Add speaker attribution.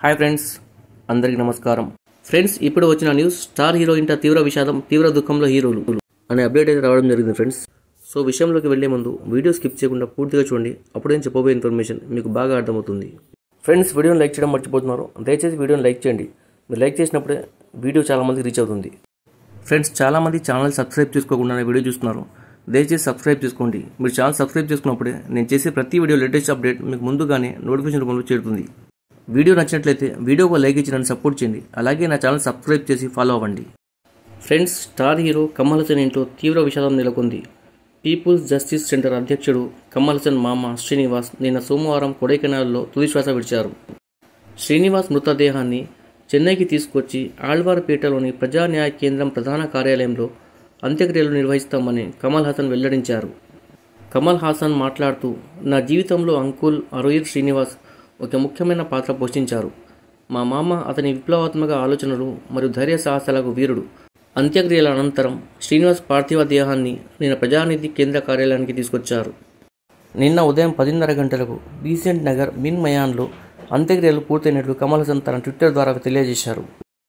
Speaker 1: Hi friends, అందరికీ నమస్కారం. Friends, ఇప్పుడు వచ్చిన న్యూస్ స్టార్ హీరో ఇంట తీవ్ర విషాదం, తీవ్ర దుఃఖంలో హీరోలు అనే అప్డేట్ అయితే రావడం జరిగింది ఫ్రెండ్స్. సో విషయంలోకి వెళ్లే ముందు వీడియో స్కిప్ చేయకుండా పూర్తిగా చూడండి. అప్పుడే చెప్పబోయే ఇన్ఫర్మేషన్ మీకు బాగా అర్థమవుతుంది. ఫ్రెండ్స్, వీడియోని లైక్ చేయడం మర్చిపోతున్నారు. దయచేసి వీడియోని లైక్ చేయండి. మీరు లైక్ చేసినప్పుడే వీడియో చాలా మందికి రీచ్ అవుతుంది. ఫ్రెండ్స్, చాలామంది ఛానల్ సబ్స్క్రైబ్ చేసుకోకుండానే వీడియో చూస్తున్నారు. దయచేసి సబ్స్క్రైబ్ చేసుకోండి. మీరు ఛానల్ సబ్స్క్రైబ్ చేసుకున్నప్పుడే నేను చేసే ప్రతి వీడియో లేటెస్ట్ అప్డేట్ మీకు ముందుగానే నోటిఫికేషన్ రూపంలో చేరుతుంది. వీడియో నచ్చినట్లయితే వీడియోకు లైక్ ఇచ్చి నన్ను సపోర్ట్ చేయండి. అలాగే నా ఛానల్ సబ్స్క్రైబ్ చేసి ఫాలో అవ్వండి. Friends, star hero Kamal Haasan ఇంట్లో తీవ్ర విషాదం నెలకొంది. పీపుల్స్ జస్టిస్ సెంటర్ అధ్యక్షుడు కమల్ హాసన్ మామ శ్రీనివాస్ నిన్న సోమవారం కొడైకెనాల్లో తుదిశ్వాస విడిచారు. శ్రీనివాస్ మృతదేహాన్ని చెన్నైకి తీసుకొచ్చి ఆళ్వార్పేటలోని ప్రజా న్యాయ కేంద్రం ప్రధాన కార్యాలయంలో అంత్యక్రియలు నిర్వహిస్తామని కమల్ హాసన్ వెల్లడించారు. కమల్ హాసన్ మాట్లాడుతూ, నా జీవితంలో అంకుల్ అరోయిర్ శ్రీనివాస్ ఒక ముఖ్యమైన పాత్ర పోషించారు. మా మామ అతని విప్లవాత్మక ఆలోచనలు మరియు ధైర్య సాహసాలకు వీరుడు. అంత్యక్రియల అనంతరం శ్రీనివాస్ పార్థివ దేహాన్ని నిన్న ప్రజానిధి కేంద్ర కార్యాలయానికి తీసుకొచ్చారు. నిన్న ఉదయం 10:30 గంటలకు బీసెంట్ నగర్ మిన్ మయాన్లో అంత్యక్రియలు పూర్తయినట్లు కమల్ హాసన్ తన ట్విట్టర్ ద్వారా తెలియజేశారు.